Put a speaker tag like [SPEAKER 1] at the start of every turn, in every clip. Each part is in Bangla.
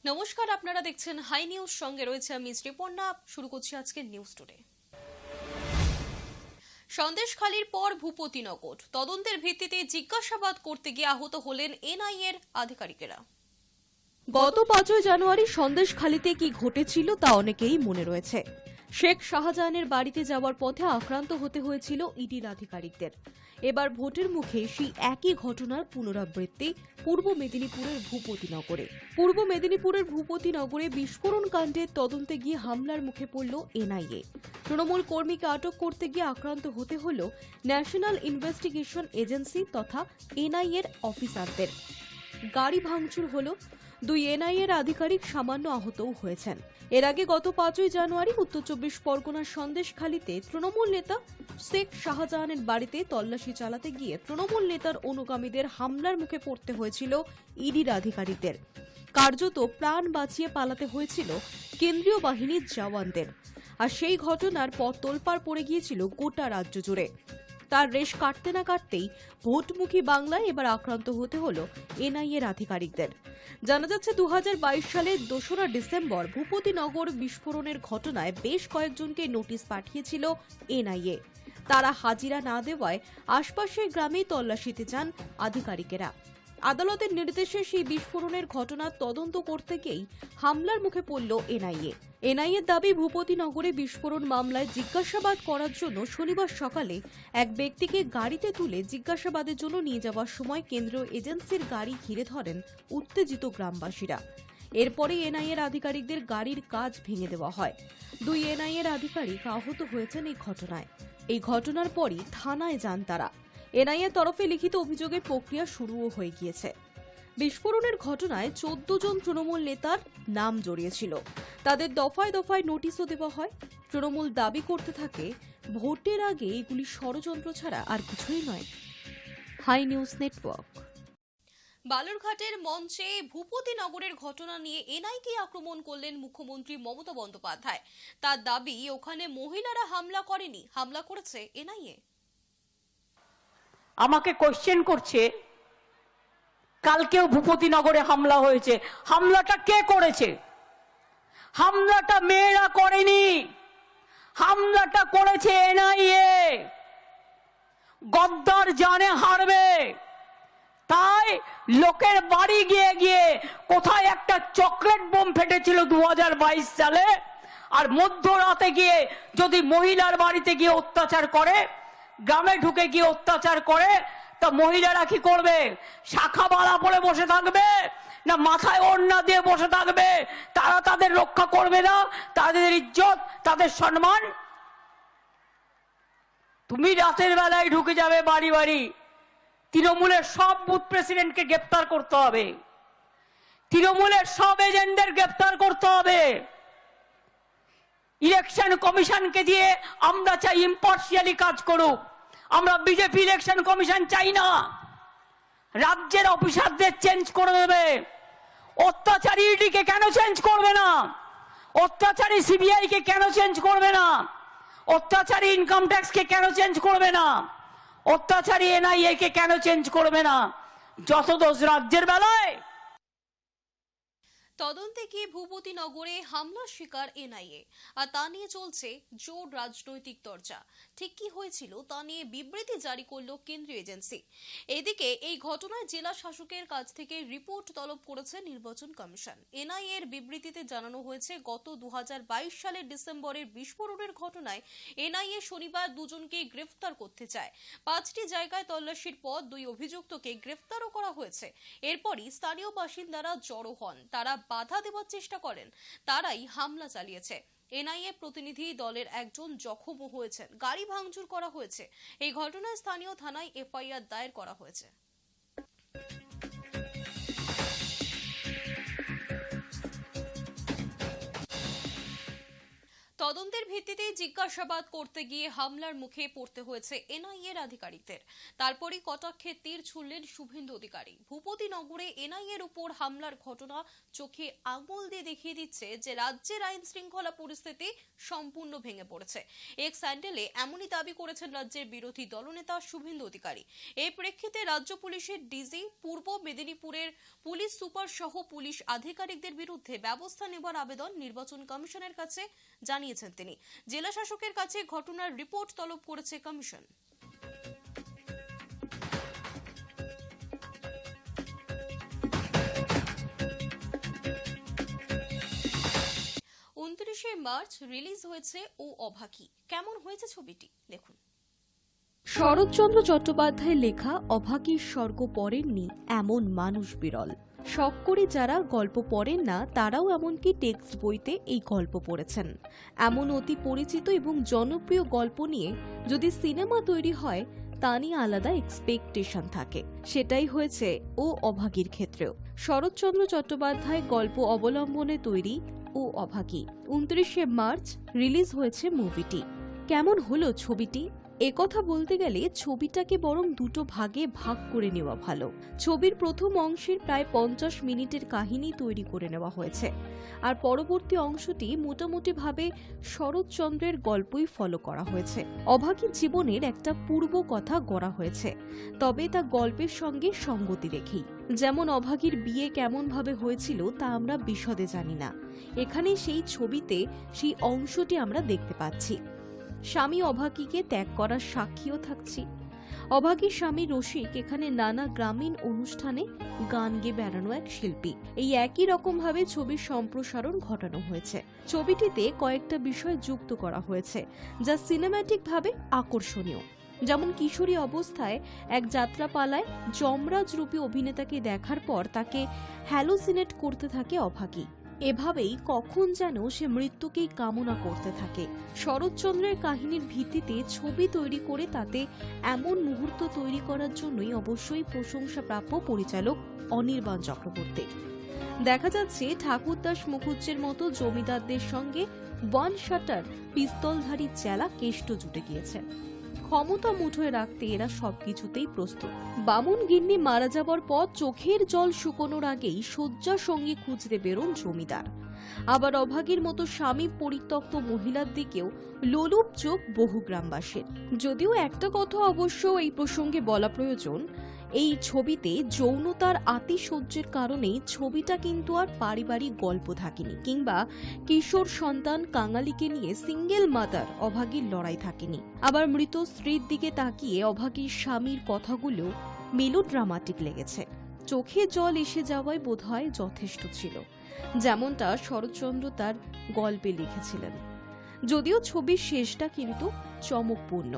[SPEAKER 1] নমস্কার, আপনারা দেখছেন হাই নিউজ, সঙ্গে রয়েছে আমি শ্রীপর্ণা। শুরু করছি আজকের নিউজ টুডে। সন্দেশখালীর পর ভূপতিনগর, তদন্তের ভিত্তিতে জিজ্ঞাসাবাদ করতে গিয়ে আহত হলেন এনআইএর আধিকারিকেরা। গত 5 জানুয়ারি সন্দেশখালীতে কি ঘটেছিল তা অনেকেই মনে রয়েছে। শেখ শাহজাহানের বাড়িতে যাওয়ার পথে আক্রান্ত হতে হয়েছিল ইডির আধিকারিকদের। এবার ভোটের মুখে সেই একই ঘটনার পুনরাবৃত্তি পূর্ব মেদিনীপুরের ভূপতিনগরে বিস্ফোরণ কাণ্ডের তদন্তে গিয়ে হামলার মুখে পড়ল এনআইএ। তৃণমূল কর্মীকে আটক করতে গিয়ে আক্রান্ত হতে হল ন্যাশনাল ইনভেস্টিগেশন এজেন্সি তথা এনআইএর অফিসারদের। গাড়ি ভাঙচুর হল, 2 এনআইএর আধিকারিক সামান্য আহতও হয়েছেন। এর আগে গত 5 জানুয়ারি উত্তর 24 পরগনার সন্দেশখালীতে তৃণমূল নেতা শেখ শাহজাহানের বাড়িতে তল্লাশি চালাতে গিয়ে তৃণমূল নেতার অনুগামীদের হামলার মুখে পড়তে হয়েছিল ইডির আধিকারিকদের। কার্যত প্রাণ বাঁচিয়ে পালাতে হয়েছিল কেন্দ্রীয় বাহিনীর জওয়ানদের। আর সেই ঘটনার পর তোলপাড় পড়ে গিয়েছিল গোটা রাজ্য জুড়ে। তার রেশ কাটতে না কাটতেই ভোটমুখী বাংলায় এবার আক্রান্ত হতে হল এনআইএর আধিকারিকদের। জানা যাচ্ছে 2022 সালের 2রা ডিসেম্বর ভূপতিনগর বিস্ফোরণের ঘটনায় বেশ কয়েকজনকে নোটিশ পাঠিয়েছিল এনআইএ। তারা হাজিরা না দেওয়ায় আশপাশের গ্রামে তল্লাশিতে যান আধিকারিকেরা। আদালতের নির্দেশে সেই বিস্ফোরণের ঘটনা তদন্ত করতে গিয়েই হামলার মুখে পড়ল এনআইএ। এনআইএর দাবি, ভূপতিনগরে বিস্ফোরণ মামলায় জিজ্ঞাসাবাদ করার জন্য শনিবার সকালে এক ব্যক্তিকে গাড়িতে তুলে জিজ্ঞাসাবাদের জন্য নিয়ে যাওয়ার সময় কেন্দ্রীয় এজেন্সির গাড়ি ঘিরে ধরেন উত্তেজিত গ্রামবাসীরা। এরপরে এনআইএর আধিকারিকদের গাড়ির কাচ ভেঙে দেওয়া হয়। 2 এনআইএর আধিকারিক আহত হয়েছেন এই ঘটনায়। এই ঘটনার পরই থানায় যান তারা। এনআইএর তরফে লিখিত অভিযোগের প্রক্রিয়া শুরুও হয়ে গিয়েছে। বিস্ফোরণের ঘটনায় 14 জন তৃণমূল নেতার নাম জড়িয়েছিল। তাদের দফায় দফায় নোটিশও দেওয়া হয়। তৃণমূল দাবি করতে থাকে ভোটের আগে এগুলি ষড়যন্ত্র ছাড়া আর কিছুই নয়। High news network. বালুরঘাটের মঞ্চে ভূপতিনগরের ঘটনা নিয়ে এনআইকে আক্রমণ করলেন মুখ্যমন্ত্রী মমতা বন্দ্যোপাধ্যায়। তার দাবি, ওখানে মহিলারা হামলা করেনি, হামলা করেছে এনআইএ।
[SPEAKER 2] আমাকে কোশ্চেন করছে, কালকেও ভূপতিনগরে হামলা হয়েছে, হামলাটা কে করেছে? হামলাটা মেয়েরা করেনি, হামলাটা করেছে এনআইএ। গদ্দার জানে হারবে, তাই লোকের বাড়ি গিয়ে গিয়ে কোথায় একটা চকলেট বোম ফেটেছিল 2022 সালে, আর মধ্যরাতে গিয়ে যদি মহিলার বাড়িতে গিয়ে অত্যাচার করে, গ্রামে ঢুকে গিয়ে অত্যাচার করে, তা মহিলারা কি করবে? শাখা বালা পরে বসে থাকবে না মাথায় ওড়না দিয়ে বসে থাকবে? তারা তাদের রক্ষা করবে না, তাদের ইজ্জত, তাদের সম্মান? তুমি রাতের বেলায় ঢুকে যাবে বাড়ি বাড়ি। তৃণমূলের সব বুথ প্রেসিডেন্টকে গ্রেপ্তার করতে হবে, তৃণমূলের সব এজেন্টদের গ্রেপ্তার করতে হবে। ইলেকশন কমিশনকে দিয়ে আমরা চাই ইম্পার্শিয়ালি কাজ করুক। আমরা বিজেপি ইলেকশন কমিশন চাই না। রাজ্যের অফিসারদের চেঞ্জ করে দেবে। অত্যাচারী ইডিকে কেন চেঞ্জ করবে না? অত্যাচারী সিবিআই কে কেন চেঞ্জ করবে না? অত্যাচারী ইনকাম ট্যাক্স কে কেন চেঞ্জ করবে না? অত্যাচারী এনআইএ কে কেন চেঞ্জ করবে না? যত দোষ রাজ্যের বেলায়।
[SPEAKER 1] তদন্তে গিয়ে ভূপতিনগরে হামলার শিকার এনআইএ, আর তা নিয়ে চলছে জোর রাজনৈতিক চর্চা। ঠিক কি হয়েছিল তা নিয়ে বিবৃতি জারি করল কেন্দ্রীয় এজেন্সি। এদিকে এই ঘটনায় জেলা শাসকের কাছ থেকে রিপোর্ট তলব করেছে নির্বাচন কমিশন। এনআইএ এর বিবৃতিতে জানানো হয়েছে, গত 2022 সালের ডিসেম্বরের বিস্ফোরণের ঘটনায় এনআইএ শনিবার 2 জনকে গ্রেফতার করতে চায়। 5টি জায়গায় তল্লাশির পর 2 অভিযুক্তকে গ্রেফতারও করা হয়েছে। এরপরই স্থানীয় বাসিন্দারা জড়ো হন, তারা বাধা দেওয়ার চেষ্টা করেন, তারাই হামলা চালিয়েছে। এনআইএ প্রতিনিধি দলের একজন জখমও হয়েছেন, গাড়ি ভাঙচুর করা হয়েছে। এই ঘটনায় স্থানীয় থানায় এফআইআর দায়ের করা হয়েছে। তদন্তের ভিত্তিতে জিজ্ঞাসাবাদ করতে গিয়ে হামলার মুখে পড়তে হয়েছে এনআইএর আধিকারিকদের। তারপরই কটাক্ষে তীর ছুড়লেন শুভেন্দু অধিকারী। ভূপতিনগরে এনআইএর উপর হামলার ঘটনা চোখে আঙুল দিয়ে দেখিয়ে দিচ্ছে যে রাজ্যের আইন শৃঙ্খলা পরিস্থিতি সম্পূর্ণ ভেঙে পড়েছে। এক্স হ্যান্ডেলে এমনই দাবি করেছেন রাজ্যের বিরোধী দলনেতা শুভেন্দু অধিকারী। এই প্রেক্ষিতে রাজ্য পুলিশের ডিজি, পূর্ব মেদিনীপুরের পুলিশ সুপার সহ পুলিশ আধিকারিকদের বিরুদ্ধে ব্যবস্থা নেবার আবেদন নির্বাচন কমিশনের কাছে জানিয়েছেন তিনি। জেলা শাসকের কাছে ঘটনার রিপোর্ট তলব করেছে কমিশন। মার্চ রিলিজ হয়েছে ও অভাগী। কেমন হয়েছে ছবিটি দেখুন। শরৎচন্দ্র চট্টোপাধ্যায়ের লেখা অভাগীর স্বর্গ পড়েননি এমন মানুষ বিরল। শখ করে যারা গল্প পড়েন না তারাও এমনকি টেক্সট বইতে এই গল্প পড়েছেন। এমন অতি পরিচিত এবং জনপ্রিয় গল্প নিয়ে যদি সিনেমা তৈরি হয় তা নিয়ে আলাদা এক্সপেকটেশন থাকে। সেটাই হয়েছে ও অভাগীর ক্ষেত্রেও। শরৎচন্দ্র চট্টোপাধ্যায় গল্প অবলম্বনে তৈরি ও অভাগী। 29 মার্চ রিলিজ হয়েছে মুভিটি। কেমন হলো ছবিটি? একথা বলতে গেলে ছবিটাকে বরং দুটো ভাগে ভাগ করে নেওয়া ভালো। ছবির প্রথম অংশের প্রায় 50 মিনিটের কাহিনী তৈরি করে নেওয়া হয়েছে, আর পরবর্তী অংশটি মোটামুটি ভাবে শরৎচন্দ্রের গল্পই ফলো করা হয়েছে। অভাগীর জীবনের একটা পূর্ব কথা গড়া হয়েছে, তবে তা গল্পের সঙ্গে সঙ্গতি রেখেই। যেমন অভাগীর বিয়ে কেমন ভাবে হয়েছিল তা আমরা বিশদে জানি না, এখানে সেই ছবিতে সেই অংশটি আমরা দেখতে পাচ্ছি। স্বামী অভাগীকে ত্যাগ করার সাক্ষীও থাকছি। অভাগীর স্বামী রসিক এখানে নানা গ্রামীণ অনুষ্ঠানে গান গেয়ে বেড়ানো এক শিল্পী। এই একই রকম ভাবে ছবির সম্প্রসারণ ঘটানো হয়েছে। ছবিটিতে কয়েকটা বিষয় যুক্ত করা হয়েছে যা সিনেম্যাটিক ভাবে আকর্ষণীয়। যেমন কিশোরী অবস্থায় এক যাত্রাপালায় যমরাজ রূপী অভিনেতাকে দেখার পর তাকে হ্যালোসিনেট করতে থাকে অভাগী। এভাবেই কখন যেন সে মৃত্যুকেই কামনা করতে থাকে। শরৎচন্দ্রের কাহিনীর ভিত্তিতে ছবি তৈরি করে তাতে এমন মুহূর্ত তৈরি করার জন্যই অবশ্যই প্রশংসাপ্রাপ্য পরিচালক অনির্বাণ চক্রবর্তী। দেখা যাচ্ছে ঠাকুরদাস মুখুজ্জের মতো জমিদারদের সঙ্গে ওয়ান শাটার পিস্তলধারী চেলা কেষ্ট জুটে গিয়েছে। ক্ষমতা মুঠোয় রাখতে এরা সবকিছুতেই প্রস্তুত। বামুন গিন্নি মারা যাবার পর চোখের জল শুকোনোর আগেই শয্যা সঙ্গী খুঁজতে বেরোন জমিদার। আবার অভাগীর মতো স্বামী পরিত্যক্ত মহিলার দিকেও লোলুপ চোখ বহু গ্রামবাসীর। যদিও একটা কথা অবশ্য এই প্রসঙ্গে বলা প্রয়োজন, এই ছবিতে যৌনতার আতিশয্যের কারণেই ছবিটা কিন্তু আর পারিবারিক গল্প থাকেনি, কিংবা কিশোর সন্তান কাঙালিকে নিয়ে সিঙ্গেল মাদার অভাগীর লড়াই থাকেনি। আবার মৃত স্ত্রীর দিকে তাকিয়ে অভাগীর স্বামীর কথাগুলো মেলোড্রামাটিক লেগেছে। চোখে জল এসে যাওয়ায় বোধহয় যথেষ্ট ছিল, যেমনটা শরৎচন্দ্র তার গল্পে লিখেছিলেন। যদিও ছবির শেষটা কিন্তু চমকপূর্ণ।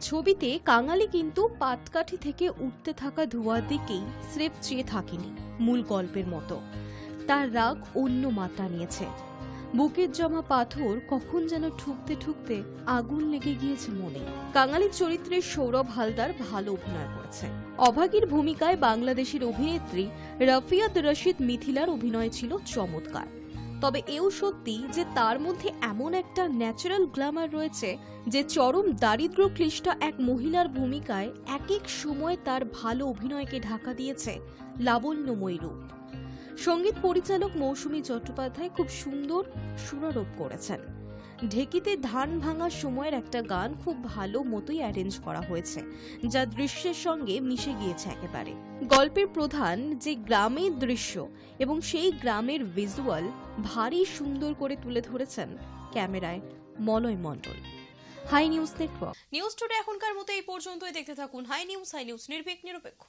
[SPEAKER 1] ছবিতে কাঙালি কিন্তু পাটকাঠি থেকে উঠতে থাকা ধোঁয়ার দিকেই স্রেফ চেয়ে থাকেনি মূল গল্পের মতো। তার রাগ অন্য মাত্রা নিয়েছে। বুকের জমা পাথর কখন যেন ঠুকতে ঠুকতে আগুন লেগে গিয়েছে মনে। কাঙালির চরিত্রে সৌরভ হালদার ভালো অভিনয় করেছে। অভাগীর ভূমিকায় বাংলাদেশের অভিনেত্রী রাফিয়াত রশিদ মিথিলার অভিনয় ছিল চমৎকার। তবে এও সত্যি যে তার মধ্যে এমন একটা ন্যাচারাল গ্ল্যামার রয়েছে যে চরম দারিদ্র ক্লিষ্ট এক মহিলার ভূমিকায় এক এক সময় তার ভালো অভিনয়কে ঢাকা দিয়েছে লাবণ্যময়ী রূপ। সঙ্গীত পরিচালক মৌসুমী চট্টোপাধ্যায় খুব সুন্দর সুরারোপ করেছেন। ঢেকিতে ধান ভাঙার সময়ের একটা গান খুব ভালো মতোই অ্যারেঞ্জ করা হয়েছে, যা দৃশ্যের সঙ্গে মিশে গিয়েছে একেবারে। গল্পের প্রধান যে গ্রামের দৃশ্য এবং সেই গ্রামের ভিজুয়াল ভারী সুন্দর করে তুলে ধরেছেন ক্যামেরায় Malay Mondal. Hi news network. News today এখনকার মতো এই পর্যন্তই। দেখতে থাকুন হাই নিউজ নির্ভীক নিরপেক্ষ।